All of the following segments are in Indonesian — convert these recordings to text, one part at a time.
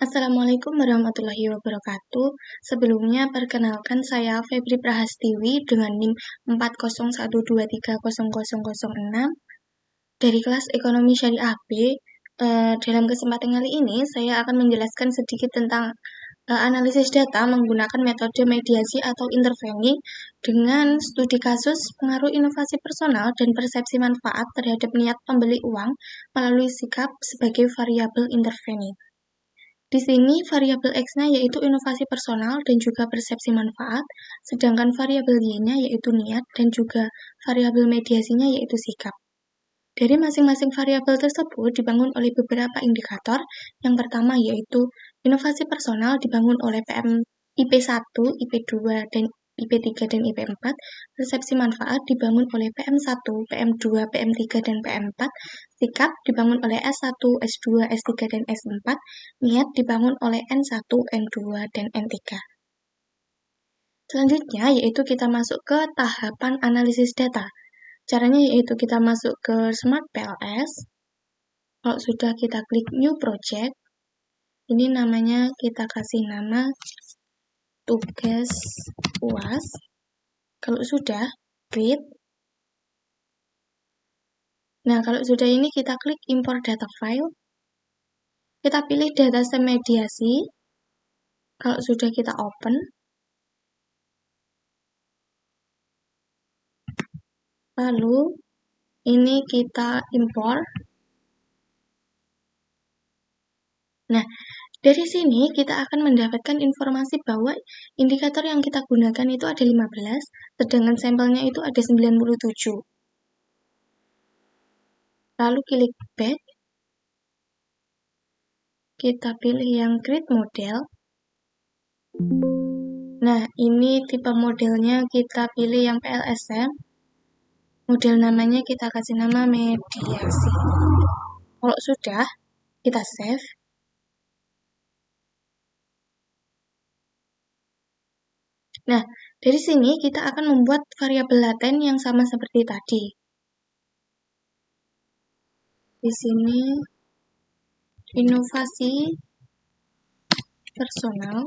Assalamualaikum warahmatullahi wabarakatuh. Sebelumnya, perkenalkan saya Febri Prahastiwi dengan NIM 401230006 dari kelas Ekonomi Syariah B. Dalam kesempatan kali ini, saya akan menjelaskan sedikit tentang analisis data menggunakan metode mediasi atau interveni dengan studi kasus pengaruh inovasi personal dan persepsi manfaat terhadap niat pembeli uang melalui sikap sebagai variabel interveni. Di sini variabel X-nya yaitu inovasi personal dan juga persepsi manfaat, sedangkan variabel Y-nya yaitu niat dan juga variabel mediasinya yaitu sikap. Dari masing-masing variabel tersebut dibangun oleh beberapa indikator. Yang pertama yaitu inovasi personal dibangun oleh IP1, IP2, dan IP3 dan IP4. Persepsi manfaat dibangun oleh PM1, PM2, PM3, dan PM4. Sikap dibangun oleh S1, S2, S3, dan S4. Niat dibangun oleh N1, N2, dan N3. Selanjutnya yaitu kita masuk ke tahapan analisis data. Caranya yaitu kita masuk ke Smart PLS. Kalau sudah kita klik New Project. Ini namanya kita kasih nama tugas UAS. Kalau sudah, create. Nah, kalau sudah ini kita klik Import Data File. Kita pilih data mediasi. Kalau sudah kita open. Lalu, ini kita import. Nah, dari sini kita akan mendapatkan informasi bahwa indikator yang kita gunakan itu ada 15, sedangkan sampelnya itu ada 97. Lalu klik back. Kita pilih yang create model. Nah, ini tipe modelnya kita pilih yang PLSM. Model namanya kita kasih nama mediasi. Kalau sudah, kita save. Nah, dari sini kita akan membuat variabel laten yang sama seperti tadi. Di sini inovasi personal.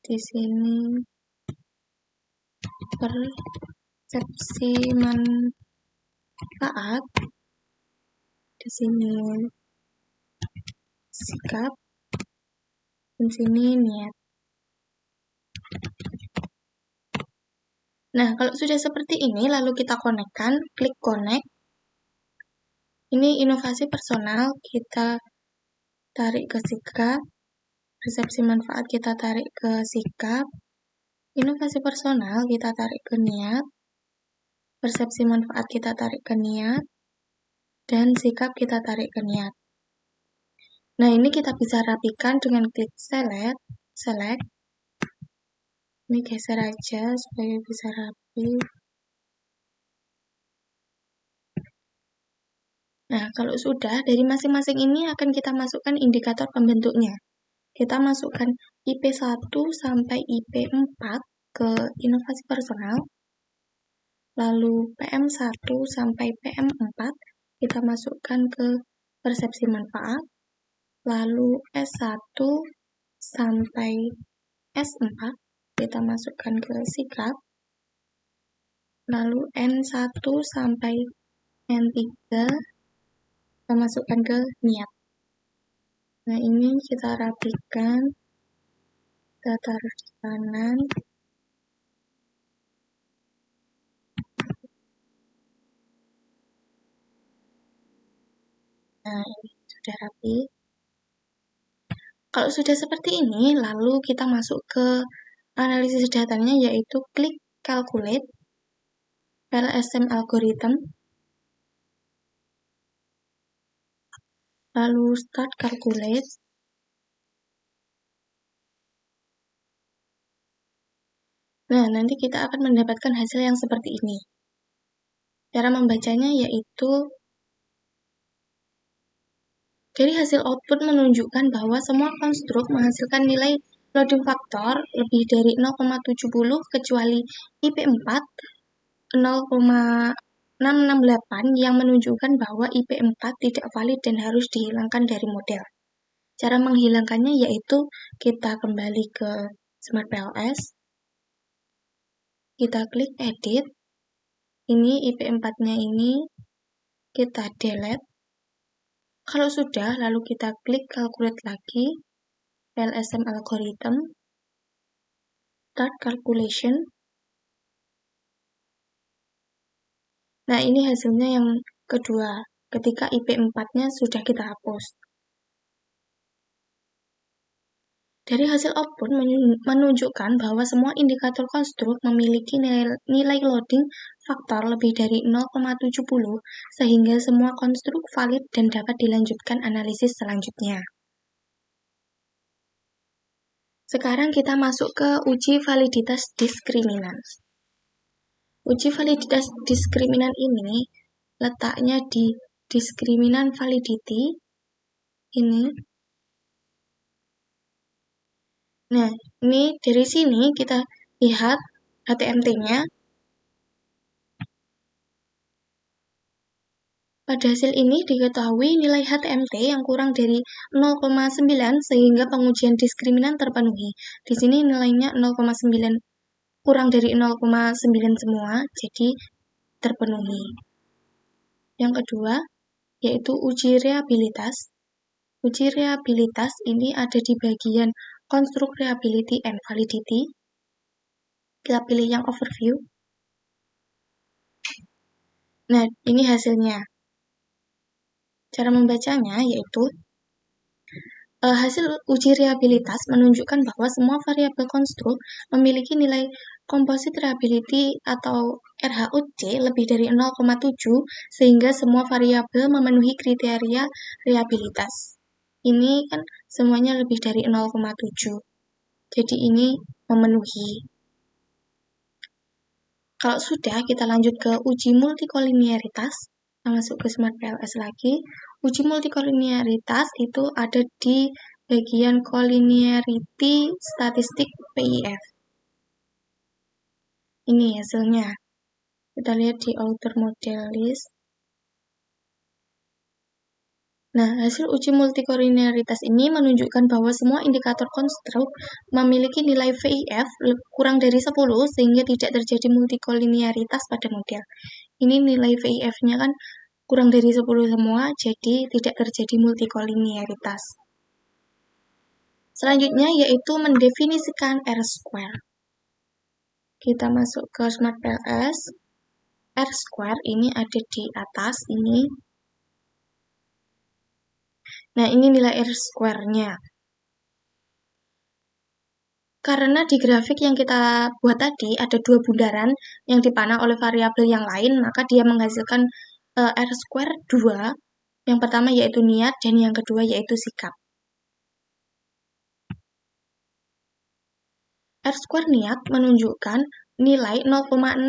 Di sini persepsi manfaat. Di sini sikap. Di sini niat. Nah, kalau sudah seperti ini, lalu kita konekkan, klik connect. Ini inovasi personal, kita tarik ke sikap. Persepsi manfaat kita tarik ke sikap. Inovasi personal kita tarik ke niat. Persepsi manfaat kita tarik ke niat. Dan sikap kita tarik ke niat. Nah, ini kita bisa rapikan dengan klik select. Ini geser aja supaya bisa rapi. Nah, kalau sudah, dari masing-masing ini akan kita masukkan indikator pembentuknya. Kita masukkan IP1 sampai IP4 ke inovasi personal. Lalu PM1 sampai PM4 kita masukkan ke persepsi manfaat. Lalu S1 sampai S4 kita masukkan ke sikap. Lalu N1 sampai N3 kita masukkan ke niat. Nah, ini kita rapikan, kita taruh di kanan. Nah, ini sudah rapi. Kalau sudah seperti ini, lalu kita masuk ke analisis datanya, yaitu klik calculate, PLSM algorithm, lalu start calculate. Nah, nanti kita akan mendapatkan hasil yang seperti ini. Cara membacanya yaitu dari hasil output menunjukkan bahwa semua konstruk menghasilkan nilai loading factor lebih dari 0,70 kecuali IP4 0,5 668 yang menunjukkan bahwa IP4 tidak valid dan harus dihilangkan dari model. Cara menghilangkannya yaitu kita kembali ke Smart PLS, kita klik edit, ini IP4-nya ini kita delete. Kalau sudah, lalu kita klik calculate lagi, LSM algorithm, start calculation. Nah, ini hasilnya yang kedua, ketika IP4-nya sudah kita hapus. Dari hasil output menunjukkan bahwa semua indikator konstruk memiliki nilai loading faktor lebih dari 0,70 sehingga semua konstruk valid dan dapat dilanjutkan analisis selanjutnya. Sekarang kita masuk ke uji validitas diskriminan. Uji validitas diskriminan ini letaknya di diskriminan validity ini. Nah, ini dari sini kita lihat HTMT-nya. Pada hasil ini diketahui nilai HTMT yang kurang dari 0,9 sehingga pengujian diskriminan terpenuhi. Di sini nilainya 0,9, kurang dari 0,9 semua, jadi terpenuhi. Yang kedua, yaitu uji reabilitas. Uji reabilitas ini ada di bagian Construct Reliability and Validity. Kita pilih yang overview. Nah, ini hasilnya. Cara membacanya yaitu hasil uji reabilitas menunjukkan bahwa semua variabel konstruk memiliki nilai composite reliability atau RHUC lebih dari 0,7 sehingga semua variabel memenuhi kriteria reliabilitas. Ini kan semuanya lebih dari 0,7. Jadi ini memenuhi. Kalau sudah, kita lanjut ke uji multikolinearitas. Kita masuk ke Smart PLS lagi. Uji multikolinearitas itu ada di bagian collinearity statistik PIF. Ini hasilnya. Kita lihat di outer model list. Nah, hasil uji multikolinearitas ini menunjukkan bahwa semua indikator konstruk memiliki nilai VIF kurang dari 10 sehingga tidak terjadi multikolinearitas pada model. Ini nilai VIF-nya kan kurang dari 10 semua, jadi tidak terjadi multikolinearitas. Selanjutnya yaitu mendefinisikan R-square. Kita masuk ke Smart PLS. R-square ini ada di atas ini. Nah, ini nilai R-square-nya. Karena di grafik yang kita buat tadi ada dua bundaran yang dipanah oleh variabel yang lain, maka dia menghasilkan R-square 2. Yang pertama yaitu niat dan yang kedua yaitu sikap. R-square niat menunjukkan nilai 0,660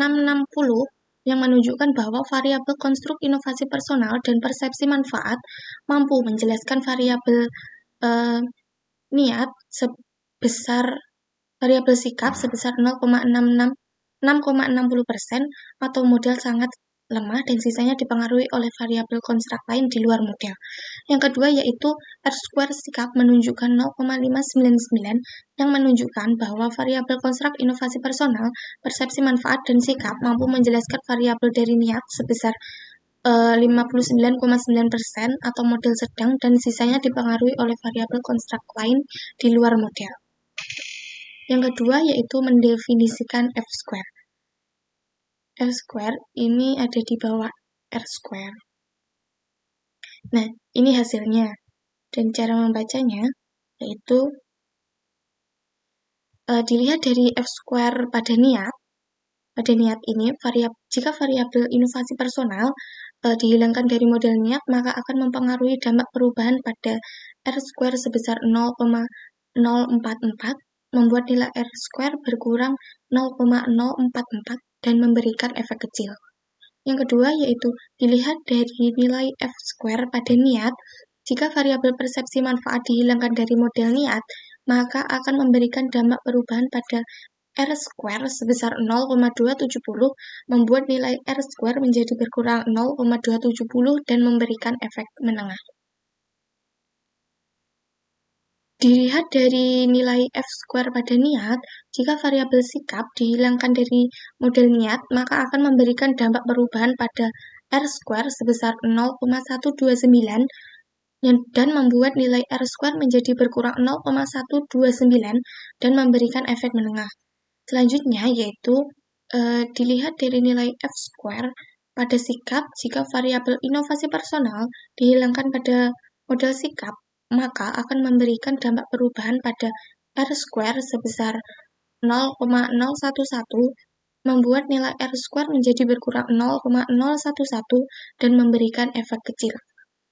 yang menunjukkan bahwa variabel konstruk inovasi personal dan persepsi manfaat mampu menjelaskan variabel niat sebesar variabel sikap sebesar 6,60% atau model sangat lemah dan sisanya dipengaruhi oleh variabel konstruk lain di luar model. Yang kedua yaitu R-square sikap menunjukkan 0,599 yang menunjukkan bahwa variabel konstruk inovasi personal, persepsi manfaat, dan sikap mampu menjelaskan variabel dari niat sebesar 59,9% atau model sedang dan sisanya dipengaruhi oleh variabel konstruk lain di luar model. Yang kedua yaitu mendefinisikan F-square. F-square ini ada di bawah R-square. Nah, ini hasilnya. Dan cara membacanya yaitu dilihat dari F-square pada niat. Pada niat ini, jika variabel inovasi personal dihilangkan dari model niat, maka akan mempengaruhi dampak perubahan pada R-square sebesar 0,044, membuat nilai R-square berkurang 0,044 dan memberikan efek kecil. Yang kedua yaitu dilihat dari nilai F-square pada niat, jika variabel persepsi manfaat dihilangkan dari model niat, maka akan memberikan dampak perubahan pada R square sebesar 0,270 membuat nilai R square menjadi berkurang 0,270 dan memberikan efek menengah. Dilihat dari nilai F square pada niat, jika variabel sikap dihilangkan dari model niat, maka akan memberikan dampak perubahan pada R square sebesar 0,129 dan membuat nilai R square menjadi berkurang 0,129 dan memberikan efek menengah. Selanjutnya yaitu dilihat dari nilai F square pada sikap, jika variabel inovasi personal dihilangkan pada model sikap, maka akan memberikan dampak perubahan pada R square sebesar 0,011, membuat nilai R square menjadi berkurang 0,011 dan memberikan efek kecil.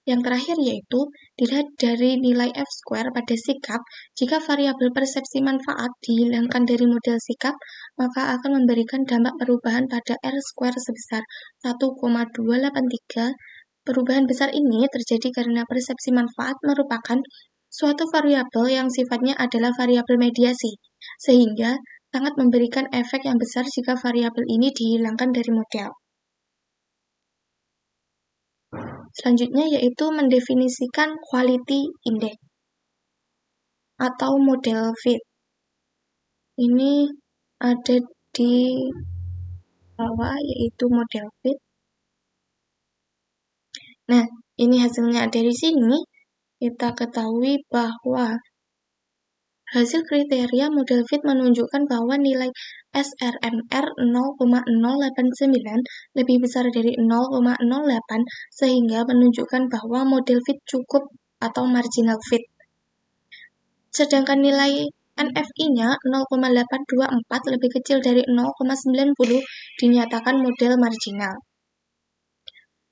Yang terakhir yaitu, dilihat dari nilai F square pada sikap, jika variabel persepsi manfaat dihilangkan dari model sikap, maka akan memberikan dampak perubahan pada R square sebesar 1,283. Perubahan besar ini terjadi karena persepsi manfaat merupakan suatu variabel yang sifatnya adalah variabel mediasi, sehingga sangat memberikan efek yang besar jika variabel ini dihilangkan dari model. Selanjutnya yaitu mendefinisikan quality index atau model fit. Ini ada di bawah yaitu model fit. Nah, ini hasilnya dari sini kita ketahui bahwa hasil kriteria model fit menunjukkan bahwa nilai SRMR 0,089 lebih besar dari 0,08 sehingga menunjukkan bahwa model fit cukup atau marginal fit. Sedangkan nilai NFI-nya 0,824 lebih kecil dari 0,90 dinyatakan model marginal.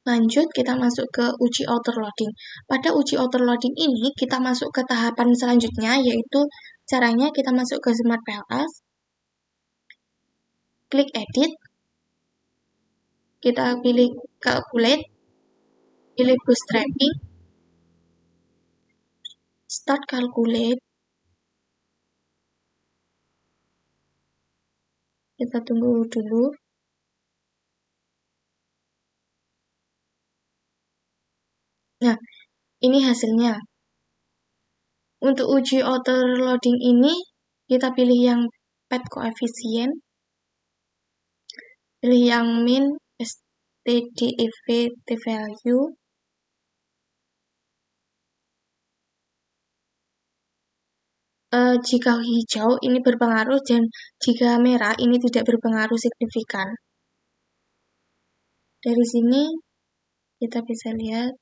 Lanjut, kita masuk ke uji overloading. Pada uji overloading ini, kita masuk ke tahapan selanjutnya, yaitu caranya kita masuk ke Smart PLS, klik Edit, kita pilih Calculate, pilih Bootstrapping, Start Calculate, kita tunggu dulu. Nah, ini hasilnya. Untuk uji overloading ini, kita pilih yang path coefficient, pilih yang min, stdiv t-value, jika hijau ini berpengaruh dan jika merah ini tidak berpengaruh signifikan. Dari sini kita bisa lihat.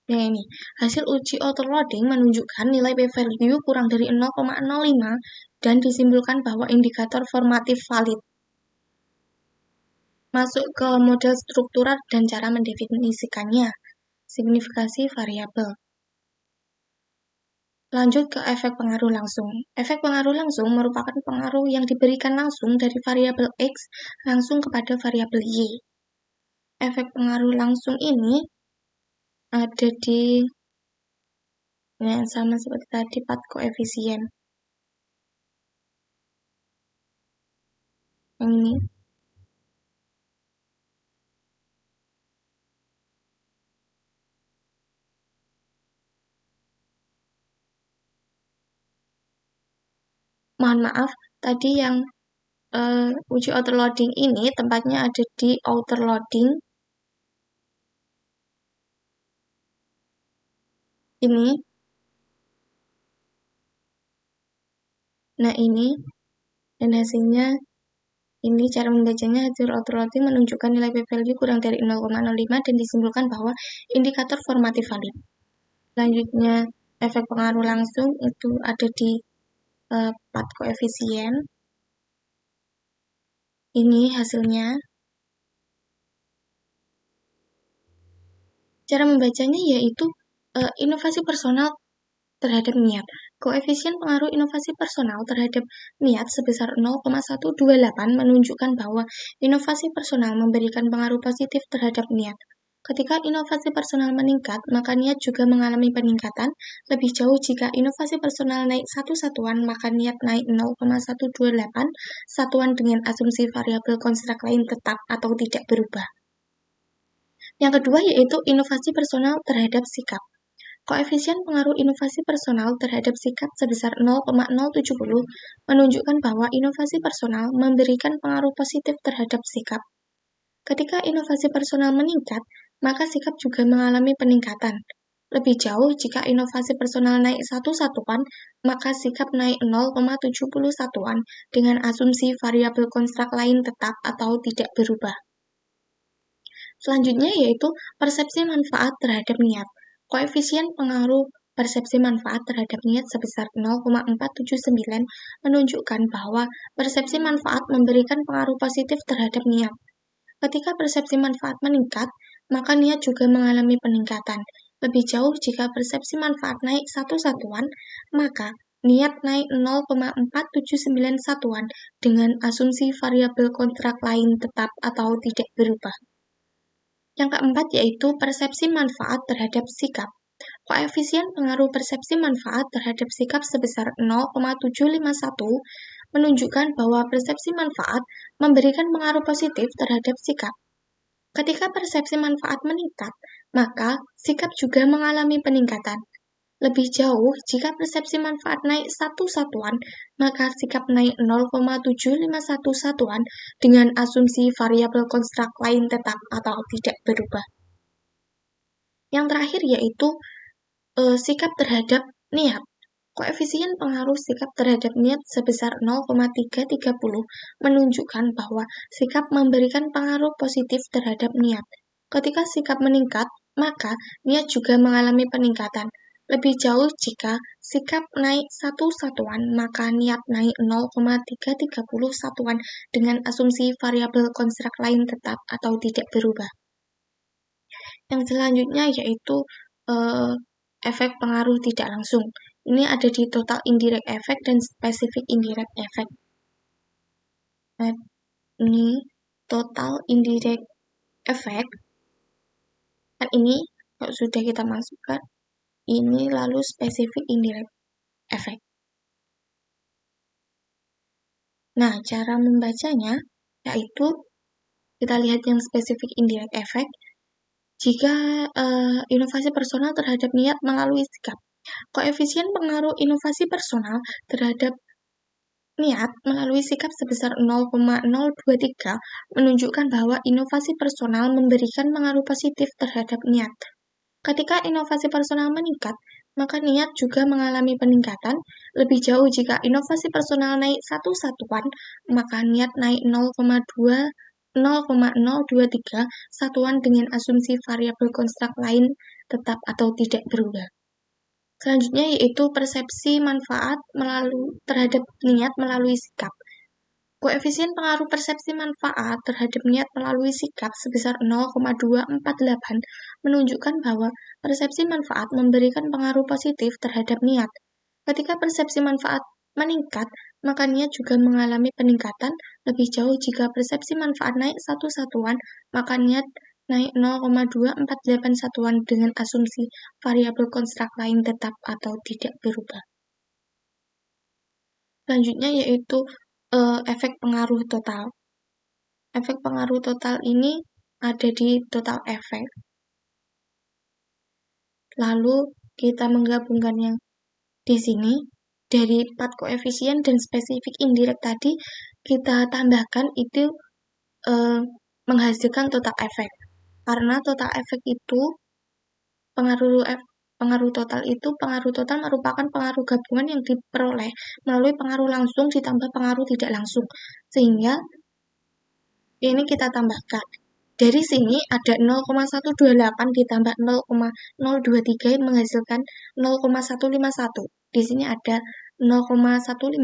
Nah, ini hasil uji overloading menunjukkan nilai p-value kurang dari 0,05 dan disimpulkan bahwa indikator formatif valid. Masuk ke model struktural dan cara mendefinisikannya. Signifikasi variabel. Lanjut ke efek pengaruh langsung. Efek pengaruh langsung merupakan pengaruh yang diberikan langsung dari variabel X langsung kepada variabel Y. Efek pengaruh langsung ini ada di yang sama seperti tadi, path coefficient. Yang ini. Mohon maaf, tadi yang uji overloading ini tempatnya ada di overloading. Ini. Nah, ini. Dan hasilnya ini cara membacanya, hasil overloading menunjukkan nilai p-value kurang dari 0,05 dan disimpulkan bahwa indikator formatif valid. Selanjutnya, efek pengaruh langsung itu ada di path coefficient. Ini hasilnya. Cara membacanya yaitu inovasi personal terhadap niat. Koefisien pengaruh inovasi personal terhadap niat sebesar 0,128 menunjukkan bahwa inovasi personal memberikan pengaruh positif terhadap niat. Ketika inovasi personal meningkat, maka niat juga mengalami peningkatan. Lebih jauh jika inovasi personal naik satu satuan, maka niat naik 0,128 satuan dengan asumsi variabel konstrak lain tetap atau tidak berubah. Yang kedua yaitu inovasi personal terhadap sikap. Koefisien pengaruh inovasi personal terhadap sikap sebesar 0,070 menunjukkan bahwa inovasi personal memberikan pengaruh positif terhadap sikap. Ketika inovasi personal meningkat, maka sikap juga mengalami peningkatan. Lebih jauh, jika inovasi personal naik satu satuan, maka sikap naik 0,70 satuan dengan asumsi variabel konstrak lain tetap atau tidak berubah. Selanjutnya yaitu persepsi manfaat terhadap niat. Koefisien pengaruh persepsi manfaat terhadap niat sebesar 0,479 menunjukkan bahwa persepsi manfaat memberikan pengaruh positif terhadap niat. Ketika persepsi manfaat meningkat, maka niat juga mengalami peningkatan. Lebih jauh jika persepsi manfaat naik satu satuan, maka niat naik 0,479 satuan dengan asumsi variabel kontrak lain tetap atau tidak berubah. Yang keempat yaitu persepsi manfaat terhadap sikap. Koefisien pengaruh persepsi manfaat terhadap sikap sebesar 0,751 menunjukkan bahwa persepsi manfaat memberikan pengaruh positif terhadap sikap. Ketika persepsi manfaat meningkat, maka sikap juga mengalami peningkatan. Lebih jauh, jika persepsi manfaat naik satu satuan, maka sikap naik 0,751 satuan dengan asumsi variabel konstrak lain tetap atau tidak berubah. Yang terakhir yaitu sikap terhadap niat. Koefisien pengaruh sikap terhadap niat sebesar 0,330 menunjukkan bahwa sikap memberikan pengaruh positif terhadap niat. Ketika sikap meningkat, maka niat juga mengalami peningkatan. Lebih jauh jika sikap naik satu satuan, maka niat naik 0,330 satuan dengan asumsi variabel konstrak lain tetap atau tidak berubah. Yang selanjutnya yaitu efek pengaruh tidak langsung. Ini ada di total indirect effect dan specific indirect effect. Nah, ini total indirect effect. Dan ini kalau sudah kita masukkan, ini lalu specific indirect effect. Nah, cara membacanya yaitu kita lihat yang specific indirect effect. Jika inovasi personal terhadap niat melalui sikap, koefisien pengaruh inovasi personal terhadap niat melalui sikap sebesar 0,023 menunjukkan bahwa inovasi personal memberikan pengaruh positif terhadap niat. Ketika inovasi personal meningkat, maka niat juga mengalami peningkatan. Lebih jauh jika inovasi personal naik satu satuan, maka niat naik 0,023 satuan dengan asumsi variabel konstrak lain tetap atau tidak berubah. Selanjutnya yaitu persepsi manfaat terhadap niat melalui sikap. Koefisien pengaruh persepsi manfaat terhadap niat melalui sikap sebesar 0,248 menunjukkan bahwa persepsi manfaat memberikan pengaruh positif terhadap niat. Ketika persepsi manfaat meningkat, maka niat juga mengalami peningkatan. Lebih jauh jika persepsi manfaat naik satu satuan, maka niat naik 0,248 satuan dengan asumsi variabel konstrak lain tetap atau tidak berubah. Selanjutnya yaitu efek pengaruh total. Efek pengaruh total ini ada di total efek. Lalu kita menggabungkan yang di sini dari 4 koefisien dan spesifik indirect tadi kita tambahkan itu menghasilkan total efek. Karena total efek itu pengaruh total merupakan pengaruh gabungan yang diperoleh melalui pengaruh langsung ditambah pengaruh tidak langsung. Sehingga ini kita tambahkan. Dari sini ada 0,128 ditambah 0,023 yang menghasilkan 0,151. Di sini ada 0,151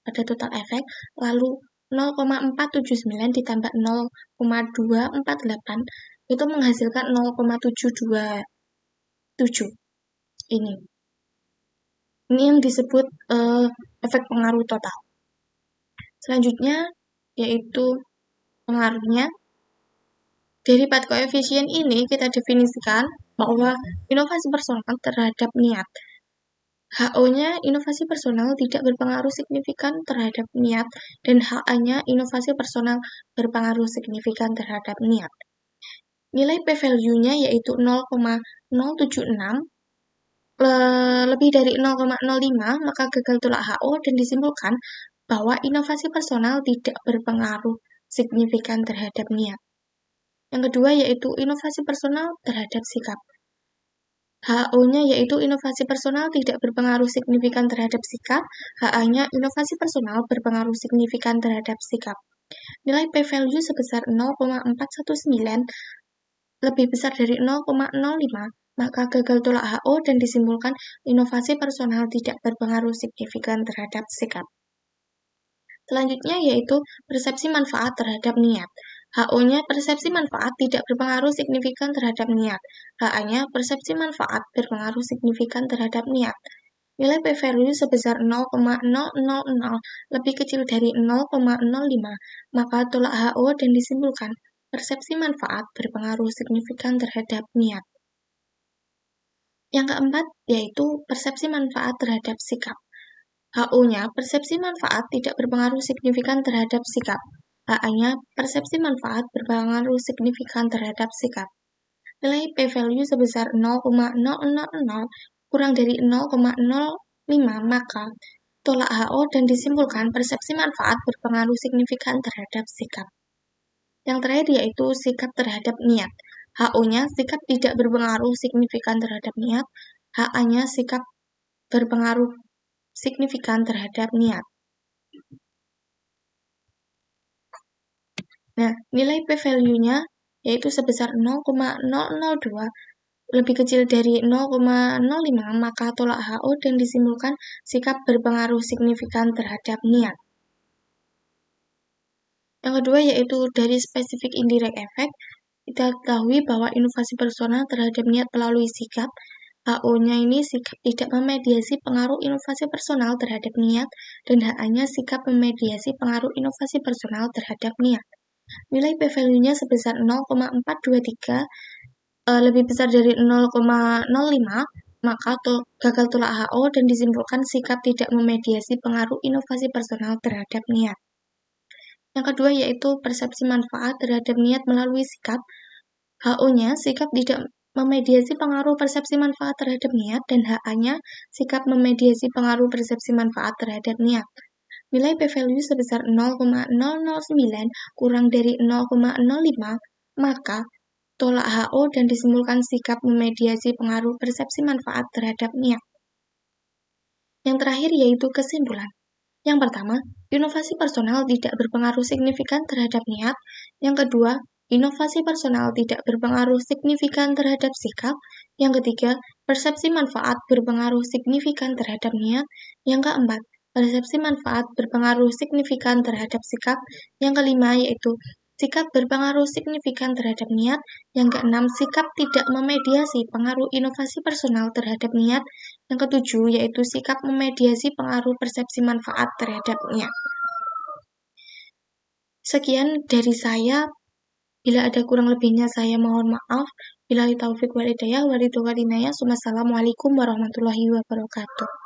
pada total efek, lalu 0,479 ditambah 0,248 itu menghasilkan 0,727. Ini yang disebut efek pengaruh total. Selanjutnya yaitu pengaruhnya Dari 4 koefisien ini kita definisikan bahwa inovasi personal terhadap niat. HO-nya inovasi personal tidak berpengaruh signifikan terhadap niat dan HA-nya inovasi personal berpengaruh signifikan terhadap niat. Nilai p-value-nya yaitu 0,076 lebih dari 0,05 maka gagal tolak HO dan disimpulkan bahwa inovasi personal tidak berpengaruh signifikan terhadap niat. Yang kedua yaitu inovasi personal terhadap sikap. HO-nya yaitu inovasi personal tidak berpengaruh signifikan terhadap sikap, HA-nya inovasi personal berpengaruh signifikan terhadap sikap. Nilai p-value sebesar 0,419 lebih besar dari 0,05, maka gagal tolak HO dan disimpulkan inovasi personal tidak berpengaruh signifikan terhadap sikap. Selanjutnya yaitu persepsi manfaat terhadap niat. HO-nya persepsi manfaat tidak berpengaruh signifikan terhadap niat. HA-nya persepsi manfaat berpengaruh signifikan terhadap niat. Nilai p-value sebesar 0,000 lebih kecil dari 0,05, maka tolak HO dan disimpulkan persepsi manfaat berpengaruh signifikan terhadap niat. Yang keempat yaitu persepsi manfaat terhadap sikap. HO-nya persepsi manfaat tidak berpengaruh signifikan terhadap sikap. HA-nya persepsi manfaat berpengaruh signifikan terhadap sikap. Nilai p-value sebesar 0,000 kurang dari 0,05 maka tolak HO dan disimpulkan persepsi manfaat berpengaruh signifikan terhadap sikap. Yang terakhir yaitu sikap terhadap niat. HO-nya sikap tidak berpengaruh signifikan terhadap niat. HA-nya sikap berpengaruh signifikan terhadap niat. Nah, nilai p-value-nya yaitu sebesar 0,002 lebih kecil dari 0,05 maka tolak HO dan disimpulkan sikap berpengaruh signifikan terhadap niat. Yang kedua yaitu dari spesifik indirect effect, kita ketahui bahwa inovasi personal terhadap niat melalui sikap. HO-nya ini sikap tidak memediasi pengaruh inovasi personal terhadap niat dan HA-nya sikap memediasi pengaruh inovasi personal terhadap niat. Nilai p-value-nya sebesar 0,423 lebih besar dari 0,05 maka gagal tolak HO dan disimpulkan sikap tidak memediasi pengaruh inovasi personal terhadap niat. Yang kedua yaitu persepsi manfaat terhadap niat melalui sikap. HO-nya sikap tidak memediasi pengaruh persepsi manfaat terhadap niat dan HA-nya sikap memediasi pengaruh persepsi manfaat terhadap niat. Nilai p-value sebesar 0,009 kurang dari 0,05 maka tolak HO dan disimpulkan sikap memediasi pengaruh persepsi manfaat terhadap niat. Yang terakhir yaitu kesimpulan. Yang pertama, inovasi personal tidak berpengaruh signifikan terhadap niat. Yang kedua, inovasi personal tidak berpengaruh signifikan terhadap sikap. Yang ketiga, persepsi manfaat berpengaruh signifikan terhadap niat. Yang keempat, persepsi manfaat berpengaruh signifikan terhadap sikap. Yang kelima yaitu sikap berpengaruh signifikan terhadap niat. Yang keenam, sikap tidak memediasi pengaruh inovasi personal terhadap niat. Yang ketujuh, yaitu sikap memediasi pengaruh persepsi manfaat terhadap niat. Sekian dari saya. Bila ada kurang lebihnya saya mohon maaf. Billahi taufiq wal hidayah. Wassalamualaikum warahmatullahi wabarakatuh.